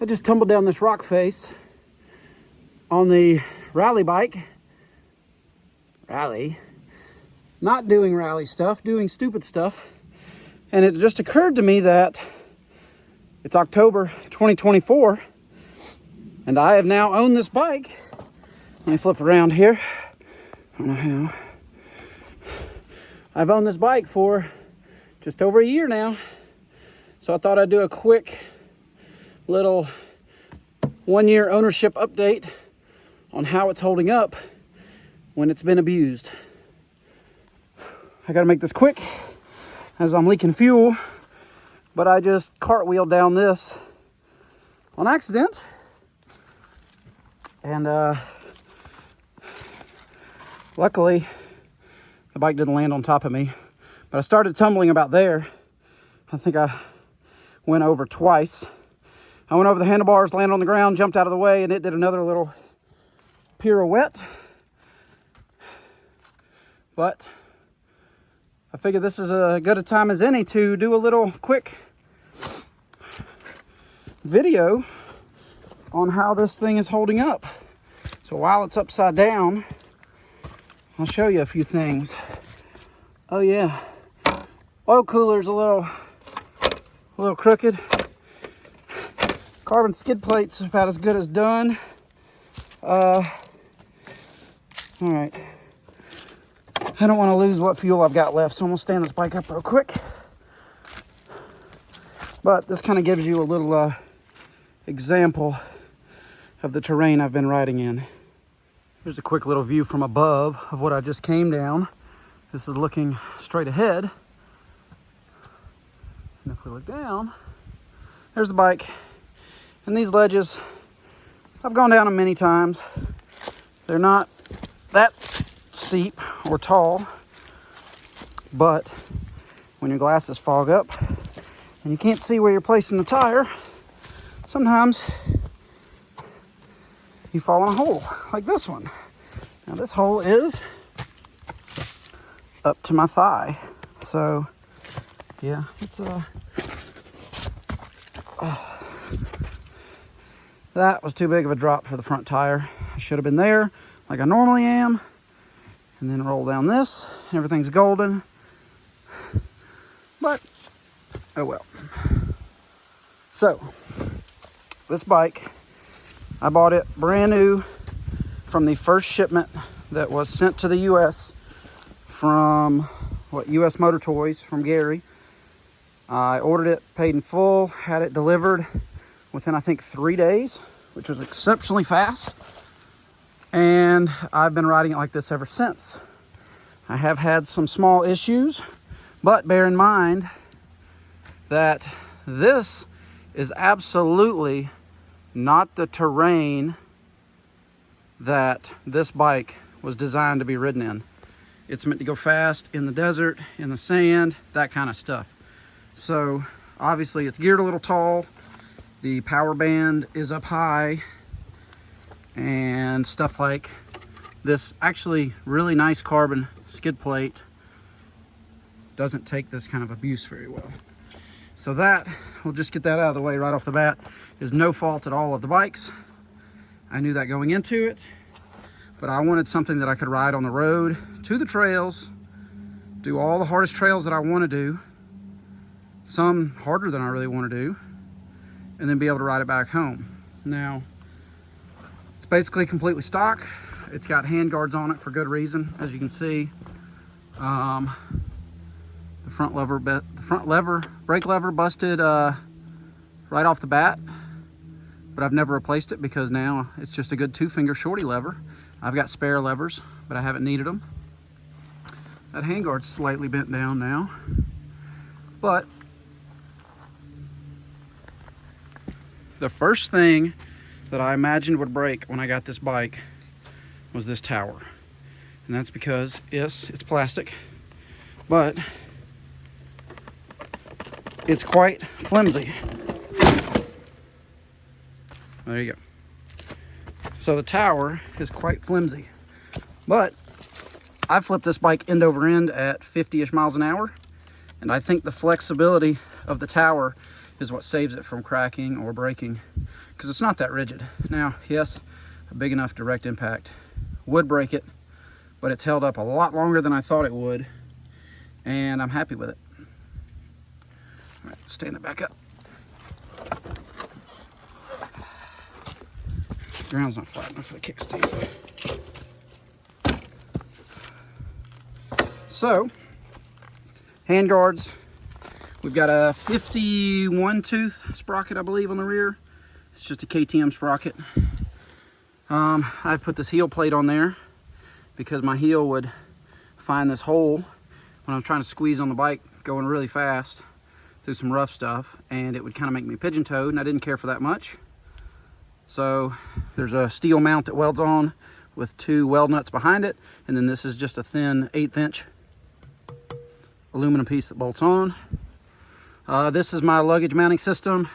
I just tumbled down this rock face on the rally bike. Not doing rally stuff, doing stupid stuff. And it just occurred to me that it's October 2024 and I have now owned this bike. Let me flip around here. I don't know how. I've owned this bike for just over a year now. So I thought I'd do a quick little 1 year ownership update on how it's holding up when it's been abused. I gotta make this quick as I'm leaking fuel, but I just cartwheeled down this on accident. And luckily the bike didn't land on top of me, but I started tumbling about there. I think I went over twice. I went over the handlebars, landed on the ground, jumped out of the way, and it did another little pirouette. But I figured this is as good a time as any to do a little quick video on how this thing is holding up. So while it's upside down, I'll show you a few things. Oh yeah, oil cooler's a little crooked. Carbon skid plate's about as good as done. All right. I don't want to lose what fuel I've got left, so I'm gonna stand this bike up real quick. But this kind of gives you a little example of the terrain I've been riding in. Here's a quick little view from above of what I just came down. This is looking straight ahead. And if we look down, there's the bike. And these ledges, I've gone down them many times. They're not that steep or tall, but when your glasses fog up and you can't see where you're placing the tire, sometimes you fall in a hole like this one. Now this hole is up to my thigh, so yeah, it's that was too big of a drop for the front tire. I should have been there like I normally am, and then roll down this. Everything's golden, but oh well. So this bike, I bought it brand new from the first shipment that was sent to the US from US Motor Toys from Gary. I ordered it, paid in full, had it delivered within I think 3 days, which was exceptionally fast. And I've been riding it like this ever since. I have had some small issues, but bear in mind that this is absolutely not the terrain that this bike was designed to be ridden in. It's meant to go fast in the desert, in the sand, that kind of stuff. So obviously it's geared a little tall. The power band is up high and stuff like this. Actually really nice carbon skid plate doesn't take this kind of abuse very well. So that, we'll just get that out of the way right off the bat, is no fault at all of the bikes. I knew that going into it, but I wanted something that I could ride on the road to the trails, do all the hardest trails that I want to do, some harder than I really want to do, and then be able to ride it back home. Now, it's basically completely stock. It's got hand guards on it for good reason, as you can see. The front brake lever busted right off the bat, but I've never replaced it because now it's just a good 2-finger shorty lever. I've got spare levers, but I haven't needed them. That handguard's slightly bent down now, but the first thing that I imagined would break when I got this bike was this tower. And that's because, yes, it's plastic, but it's quite flimsy. There you go. So the tower is quite flimsy, but I flipped this bike end over end at 50-ish miles an hour, and I think the flexibility of the tower is what saves it from cracking or breaking, because it's not that rigid. Now, yes, a big enough direct impact would break it, but it's held up a lot longer than I thought it would, and I'm happy with it. All right, stand it back up. The ground's not flat enough for the kickstand. So, hand guards. We've got a 51 tooth sprocket, I believe, on the rear. It's just a KTM sprocket. I put this heel plate on there because my heel would find this hole when I'm trying to squeeze on the bike going really fast through some rough stuff, and it would kind of make me pigeon-toed, and I didn't care for that much. So there's a steel mount that welds on with 2 weld nuts behind it, and then this is just a thin 1/8 inch aluminum piece that bolts on. This is my luggage mounting system.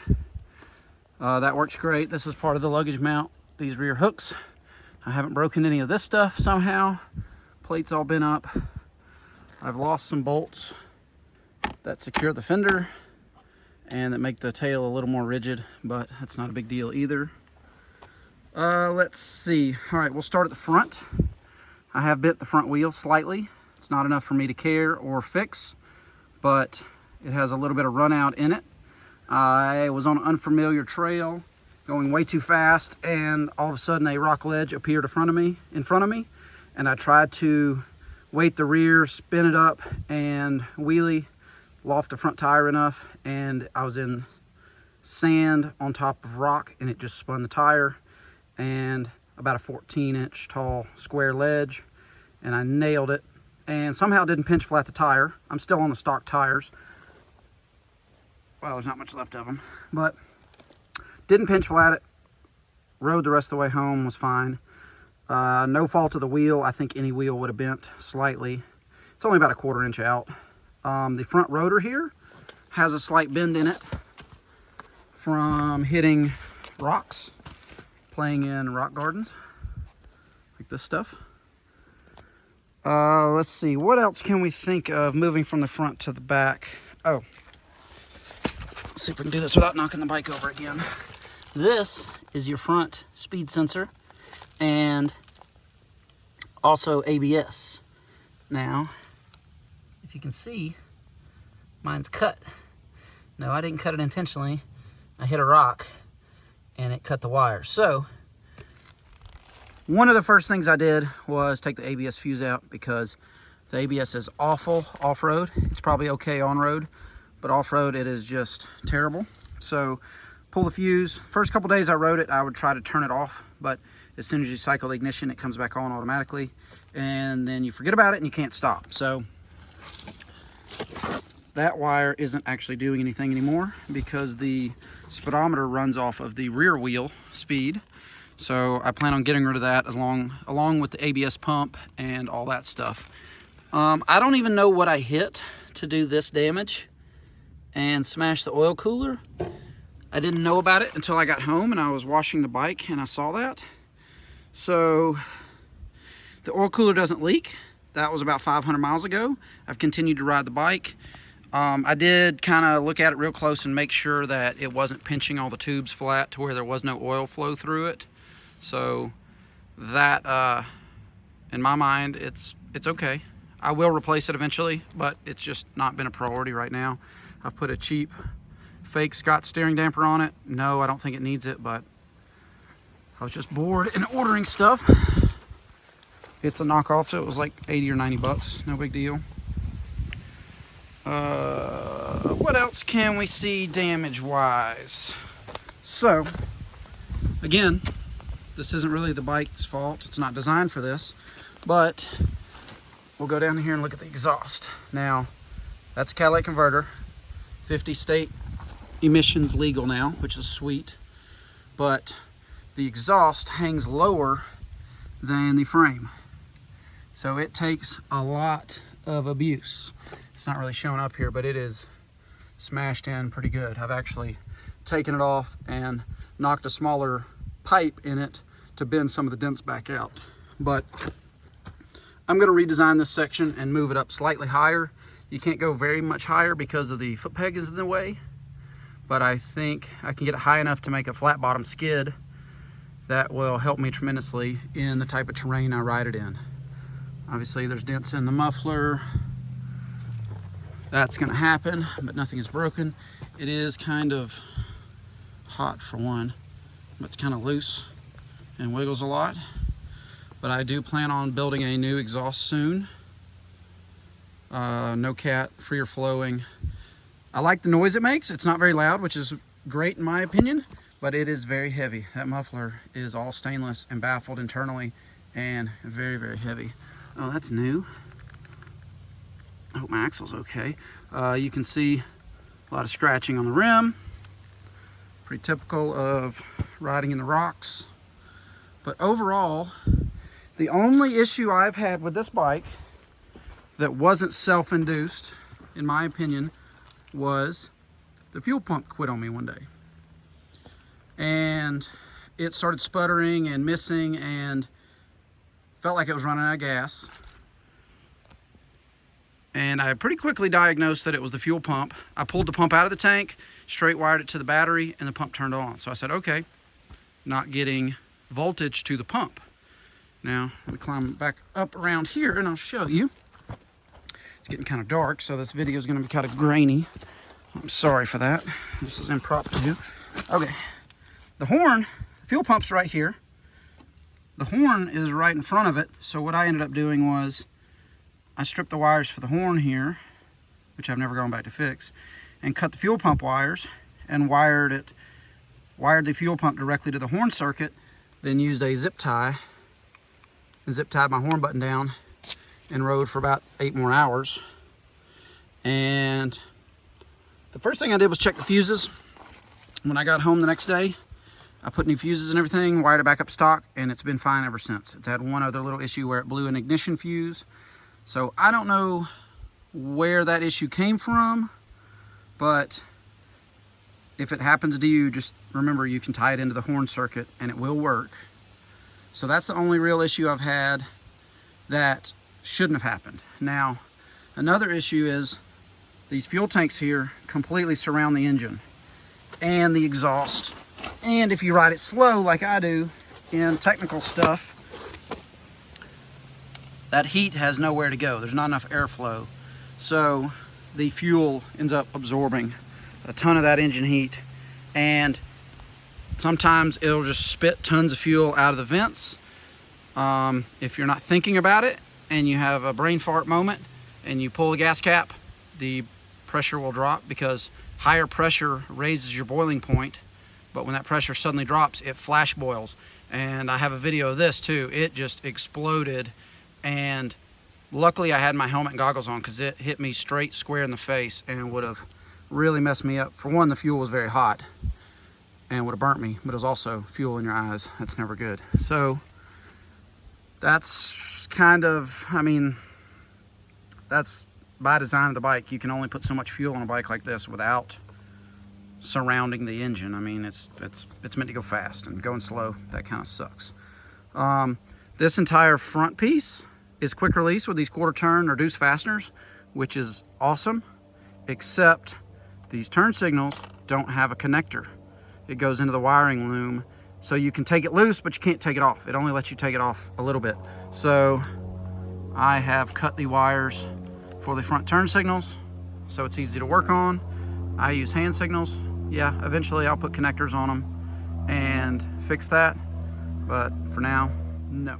That works great. This is part of the luggage mount, these rear hooks. I haven't broken any of this stuff somehow. Plate's all bent up. I've lost some bolts that secure the fender and that make the tail a little more rigid, but that's not a big deal either. Let's see. All right, we'll start at the front. I have bent the front wheel slightly. It's not enough for me to care or fix, but it has a little bit of run out in it. I was on an unfamiliar trail going way too fast, and all of a sudden a rock ledge appeared in front of me, and I tried to weight the rear, spin it up, and wheelie, loft the front tire enough, and I was in sand on top of rock, and it just spun the tire, and about a 14-inch tall square ledge, and I nailed it, and somehow didn't pinch flat the tire. I'm still on the stock tires. Well, there's not much left of them, but didn't pinch flat it. Rode the rest of the way home, was fine. No fault of the wheel. I think any wheel would have bent slightly. It's only about a 1/4 inch out. The front rotor here has a slight bend in it from hitting rocks, playing in rock gardens, like this stuff. Let's see, what else can we think of moving from the front to the back? Oh, let's see if we can do this without knocking the bike over again. This is your front speed sensor and also ABS. Now, if you can see, mine's cut. No, I didn't cut it intentionally. I hit a rock and it cut the wire. So, one of the first things I did was take the ABS fuse out, because the ABS is awful off-road. It's probably okay on-road, but off-road it is just terrible. So pull the fuse. First couple days I rode it, I would try to turn it off, but as soon as you cycle the ignition, it comes back on automatically, and then you forget about it and you can't stop. So that wire isn't actually doing anything anymore because the speedometer runs off of the rear wheel speed. So I plan on getting rid of that along with the ABS pump and all that stuff. I don't even know what I hit to do this damage and smash the oil cooler. I didn't know about it until I got home and I was washing the bike and I saw that. So the oil cooler doesn't leak. That was about 500 miles ago. I've continued to ride the bike. I did kind of look at it real close and make sure that it wasn't pinching all the tubes flat to where there was no oil flow through it. So that, in my mind, it's okay. I will replace it eventually, but it's just not been a priority right now. I've put a cheap fake Scott steering damper on it. No, I don't think it needs it, but I was just bored and ordering stuff. It's a knockoff, so it was like 80 or 90 bucks. No big deal. What else can we see damage-wise? So, again, this isn't really the bike's fault. It's not designed for this, but we'll go down here and look at the exhaust. Now, that's a catalytic converter. 50 state emissions legal now, which is sweet, but the exhaust hangs lower than the frame. So it takes a lot of abuse. It's not really showing up here, but it is smashed in pretty good. I've actually taken it off and knocked a smaller pipe in it to bend some of the dents back out. But I'm gonna redesign this section and move it up slightly higher. You can't go very much higher because of the foot peg is in the way, but I think I can get it high enough to make a flat bottom skid that will help me tremendously in the type of terrain I ride it in. Obviously there's dents in the muffler. That's gonna happen, but nothing is broken. It is kind of hot for one, but it's kind of loose and wiggles a lot. But I do plan on building a new exhaust soon. No cat, freer flowing. I like the noise it makes. It's not very loud, which is great in my opinion, but it is very heavy. That muffler is all stainless and baffled internally and very, very heavy. Oh, that's new. I hope my axle's okay. You can see a lot of scratching on the rim. Pretty typical of riding in the rocks. But overall, the only issue I've had with this bike that wasn't self-induced, in my opinion, was the fuel pump quit on me one day. And it started sputtering and missing and felt like it was running out of gas. And I pretty quickly diagnosed that it was the fuel pump. I pulled the pump out of the tank, straight wired it to the battery, and the pump turned on. So I said, okay, not getting voltage to the pump. Now, we climb back up around here and I'll show you. It's getting kind of dark, so this video is going to be kind of grainy. I'm sorry for that. This is impromptu. Okay, the horn, the fuel pump's right here. The horn is right in front of it. So what I ended up doing was I stripped the wires for the horn here, which I've never gone back to fix, and cut the fuel pump wires and wired the fuel pump directly to the horn circuit, then used a zip tie and zip tied my horn button down and rode for about 8 more hours. And the first thing I did was check the fuses. When I got home the next day, I put new fuses and everything, wired it back up stock, and it's been fine ever since. It's had one other little issue where it blew an ignition fuse. So I don't know where that issue came from, but if it happens to you, just remember you can tie it into the horn circuit and it will work. So that's the only real issue I've had that shouldn't have happened. Now, another issue is these fuel tanks here completely surround the engine and the exhaust. And if you ride it slow like I do in technical stuff, that heat has nowhere to go. There's not enough airflow. So the fuel ends up absorbing a ton of that engine heat, and sometimes it'll just spit tons of fuel out of the vents. If you're not thinking about it and you have a brain fart moment and you pull the gas cap, the pressure will drop because higher pressure raises your boiling point, but when that pressure suddenly drops, it flash boils. And I have a video of this too. It just exploded, and luckily I had my helmet and goggles on because it hit me straight square in the face and would have really messed me up. For one, the fuel was very hot and would have burnt me, but it was also fuel in your eyes. That's never good. So that's kind of, I mean, that's by design of the bike. You can only put so much fuel on a bike like this without surrounding the engine. I mean, it's meant to go fast, and going slow, that kind of sucks. This entire front piece is quick release with these quarter turn reduced fasteners, which is awesome, except these turn signals don't have a connector. It goes into the wiring loom, so you can take it loose, but you can't take it off. It only lets you take it off a little bit. So I have cut the wires for the front turn signals, so it's easy to work on. I use hand signals. Yeah, eventually I'll put connectors on them and fix that, but for now, no.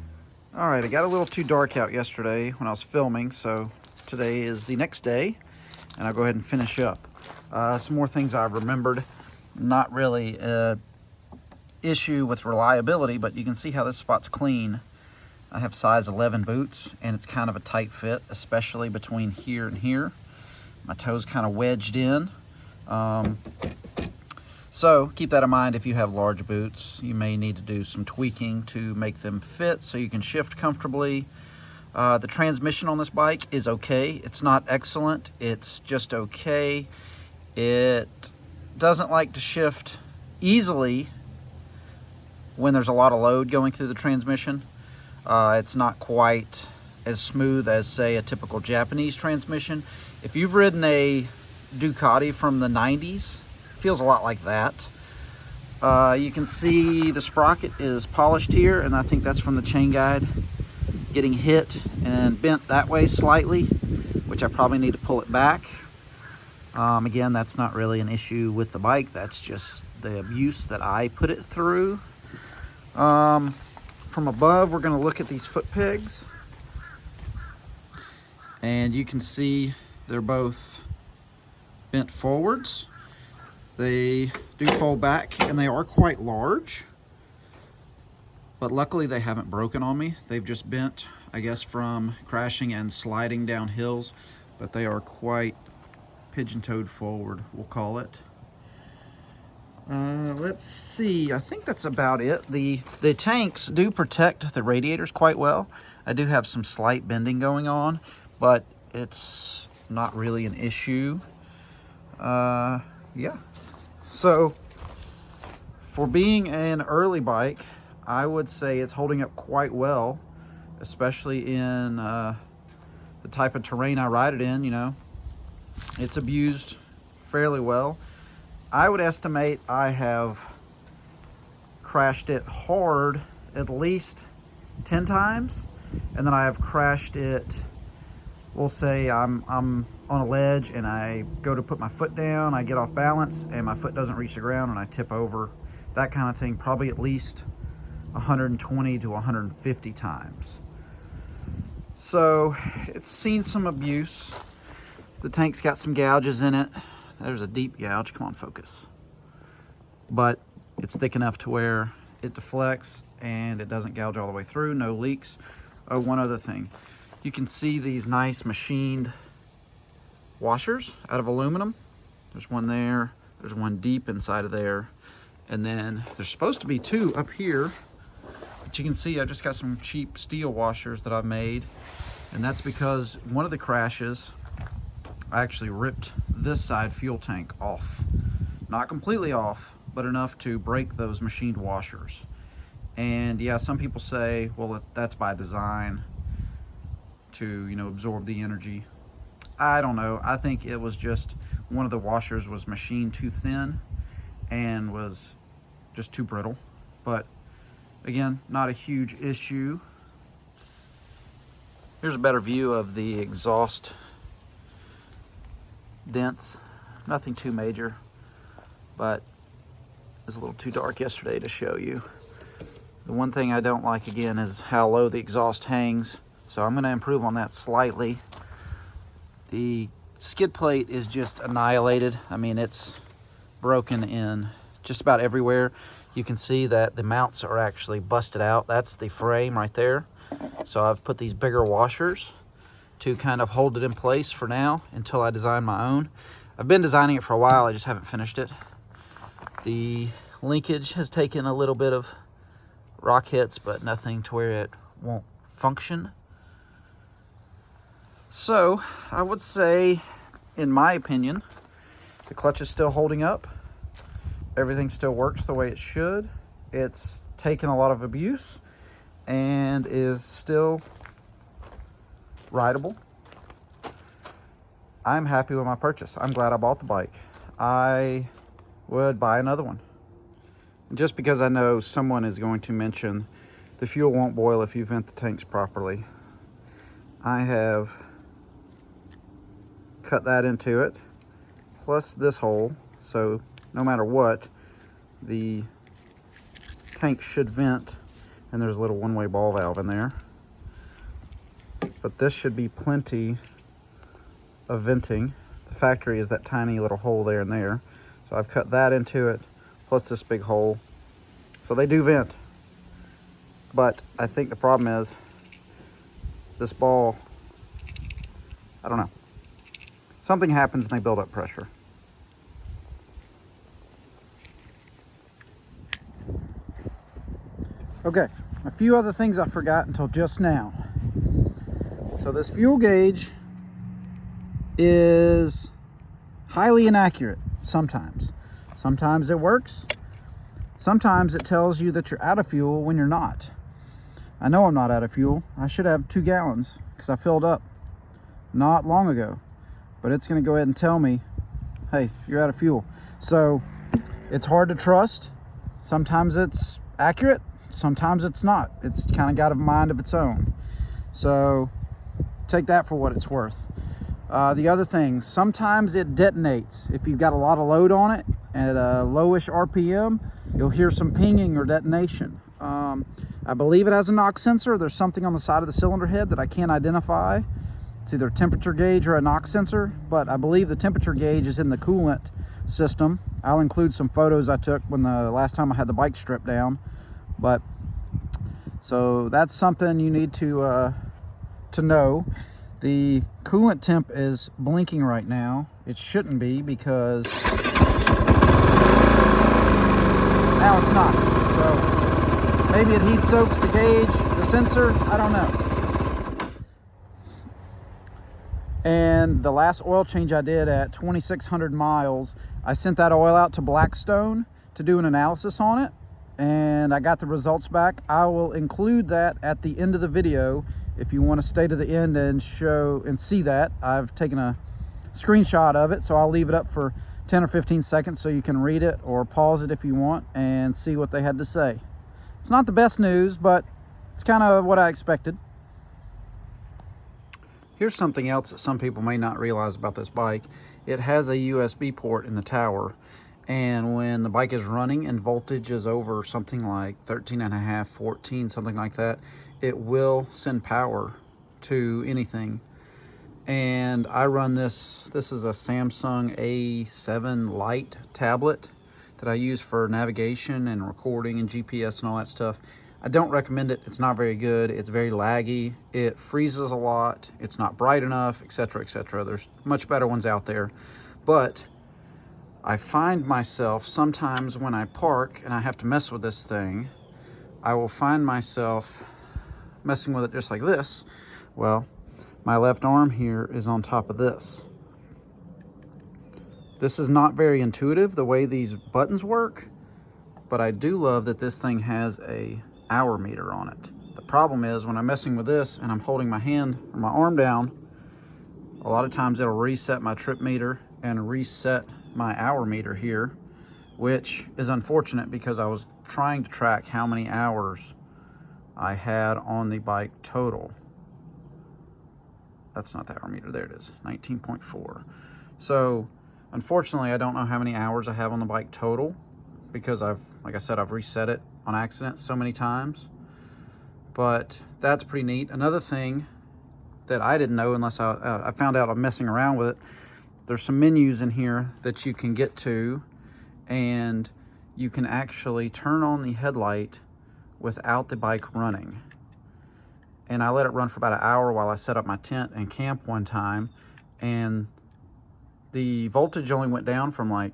All right, it got a little too dark out yesterday when I was filming, so today is the next day, and I'll go ahead and finish up. Some more things I remembered. Not really an issue with reliability, but you can see how this spot's clean. I have size 11 boots, and it's kind of a tight fit, especially between here and here. My toes kind of wedged in. So keep that in mind. If you have large boots, you may need to do some tweaking to make them fit so you can shift comfortably. The transmission on this bike is okay. It's not excellent, it's just okay. It doesn't like to shift easily when there's a lot of load going through the transmission. It's not quite as smooth as, say, a typical Japanese transmission. If you've ridden a Ducati from the 90s, feels a lot like that. You can see the sprocket is polished here, and I think that's from the chain guide getting hit and bent that way slightly, which I probably need to pull it back. Again, that's not really an issue with the bike. That's just the abuse that I put it through. From above, we're going to look at these foot pegs. And you can see they're both bent forwards. They do fold back, and they are quite large. But luckily, they haven't broken on me. They've just bent, I guess, from crashing and sliding down hills. But they are quite pigeon-toed forward, we'll call it. Let's see, I think that's about it. The tanks do protect the radiators quite well. I do have some slight bending going on, but it's not really an issue. Yeah. So, for being an early bike, I would say it's holding up quite well, especially in the type of terrain I ride it in, you know. It's abused fairly well. I would estimate I have crashed it hard at least 10 times, and then I have crashed it, we'll say I'm on a ledge and I go to put my foot down, I get off balance and my foot doesn't reach the ground and I tip over. That kind of thing, probably at least 120 to 150 times. So it's seen some abuse. The tank's got some gouges in it. There's a deep gouge, come on, focus. But it's thick enough to where it deflects and it doesn't gouge all the way through, no leaks. Oh, one other thing. You can see these nice machined washers out of aluminum. There's one there, there's one deep inside of there, and then there's supposed to be two up here, but you can see I just got some cheap steel washers that I've made, and that's because one of the crashes I actually ripped this side fuel tank off. Not completely off, but enough to break those machined washers. And yeah, some people say, well, that's by design to, you know, absorb the energy. I don't know. I think it was just one of the washers was machined too thin and was just too brittle. But again, not a huge issue. Here's a better view of the exhaust dents. Nothing too major, but it was a little too dark yesterday to show you. The one thing I don't like, again, is how low the exhaust hangs. So I'm going to improve on that slightly. The skid plate is just annihilated. I mean, it's broken in just about everywhere. You can see that the mounts are actually busted out. That's the frame right there. So I've put these bigger washers to kind of hold it in place for now until I design my own. I've been designing it for a while, I just haven't finished it. The linkage has taken a little bit of rock hits, but nothing to where it won't function. So I would say, in my opinion, the clutch is still holding up. Everything still works the way it should. It's taken a lot of abuse and is still rideable. I'm happy with my purchase. I'm glad I bought the bike. I would buy another one. Just because I know someone is going to mention the fuel won't boil if you vent the tanks properly. I have cut that into it, plus this hole, so no matter what, the tank should vent, and there's a little one-way ball valve in there. But this should be plenty of venting. The factory is that tiny little hole there and there. So I've cut that into it, plus this big hole. So they do vent. But I think the problem is this ball, I don't know. Something happens and they build up pressure. Okay, a few other things I forgot until just now. So this fuel gauge is highly inaccurate sometimes. Sometimes it works. Sometimes it tells you that you're out of fuel when you're not. I know I'm not out of fuel. I should have 2 gallons because I filled up not long ago. But it's going to go ahead and tell me hey, you're out of fuel. So it's hard to trust. Sometimes it's accurate, sometimes it's not. It's kind of got a mind of its own. So take that for what it's worth. The other thing, sometimes it detonates. If you've got a lot of load on it at a lowish RPM, you'll hear some pinging or detonation. I believe it has a knock sensor. There's something on the side of the cylinder head that I can't identify. It's either a temperature gauge or a knock sensor, but I believe the temperature gauge is in the coolant system. I'll include some photos I took when the last time I had the bike stripped down. But so that's something you need to know. The coolant temp is blinking right now. It shouldn't be, because now it's not. So maybe it heat soaks the gauge, the sensor, I don't know. And the last oil change I did at 2,600 miles, I sent that oil out to Blackstone to do an analysis on it, and I got the results back. I will include that at the end of the video if you want to stay to the end and show and see that. I've taken a screenshot of it, so I'll leave it up for 10 or 15 seconds so you can read it or pause it if you want and see what they had to say. It's not the best news, but it's kind of what I expected. Here's something else that some people may not realize about this bike. It has a USB port in the tower, and when the bike is running and voltage is over something like 13.5, 14, something like that, it will send power to anything. And I run this is a Samsung A7 Lite tablet that I use for navigation and recording and GPS and all that stuff. I don't recommend it. It's not very good. It's very laggy. It freezes a lot. It's not bright enough, etc., etc. There's much better ones out there. But I find myself sometimes when I park and I have to mess with this thing, I will find myself messing with it just like this. Well, my left arm here is on top of this. This is not very intuitive, the way these buttons work, but I do love that this thing has a hour meter on it. The problem is when I'm messing with this and I'm holding my hand or my arm down, a lot of times it'll reset my trip meter and reset my hour meter here, which is unfortunate because I was trying to track how many hours I had on the bike total. That's not the hour meter, there it is, 19.4. So unfortunately, I don't know how many hours I have on the bike total because like I said, I've reset it on accident so many times. But that's pretty neat. Another thing that I didn't know unless I found out I'm messing around with it, there's some menus in here that you can get to, and you can actually turn on the headlight without the bike running. And I let it run for about an hour while I set up my tent and camp one time, and the voltage only went down from like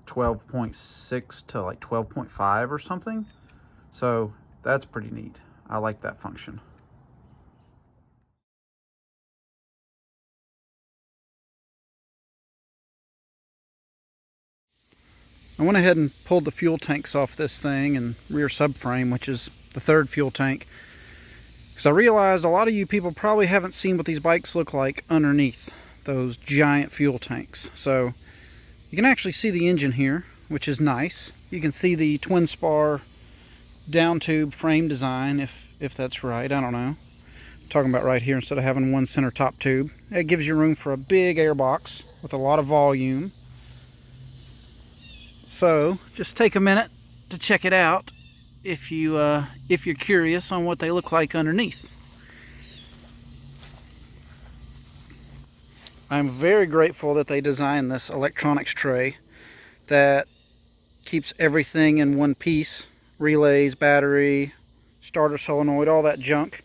12.6 to like 12.5 or something. So that's pretty neat. I like that function. I went ahead and pulled the fuel tanks off this thing and rear subframe, which is the third fuel tank, because I realized a lot of you people probably haven't seen what these bikes look like underneath those giant fuel tanks. So you can actually see the engine here, which is nice. You can see the twin spar down tube frame design, if that's right. I don't know. I'm talking about right here instead of having one center top tube. It gives you room for a big air box with a lot of volume. So just take a minute to check it out if you're curious on what they look like underneath. I'm very grateful that they designed this electronics tray that keeps everything in one piece. Relays, battery, starter solenoid, all that junk.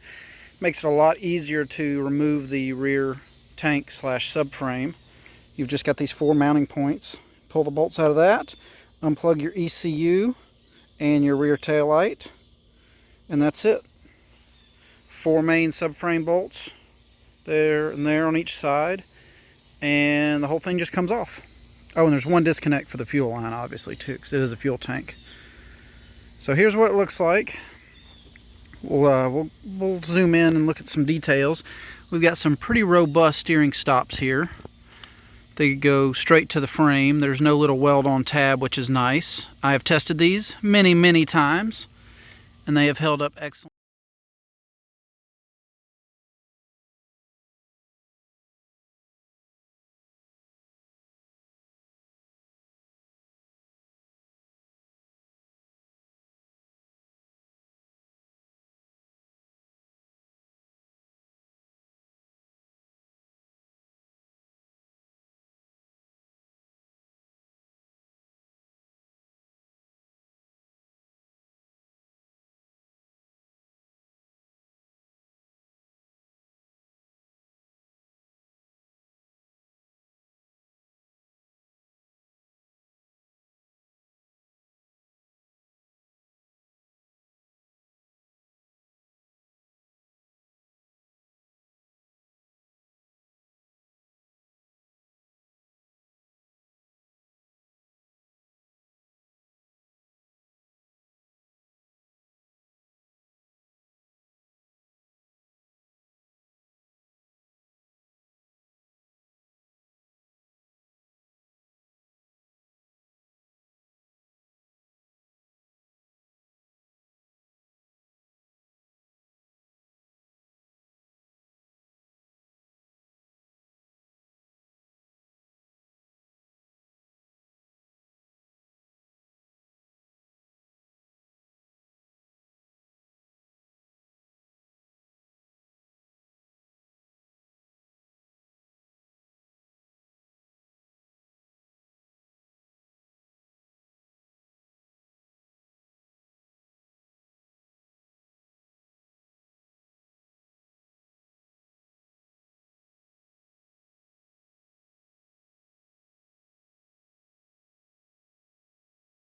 Makes it a lot easier to remove the rear tank slash subframe. You've just got these 4 mounting points. Pull the bolts out of that, unplug your ECU and your rear tail light, and that's it. 4 main subframe bolts there and there on each side, and the whole thing just comes off. Oh, and there's one disconnect for the fuel line, obviously, too, because it is a fuel tank. So here's what it looks like. We'll zoom in and look at some details. We've got some pretty robust steering stops here. They go straight to the frame. There's no little weld on tab, which is nice. I have tested these many, many times, and they have held up excellent.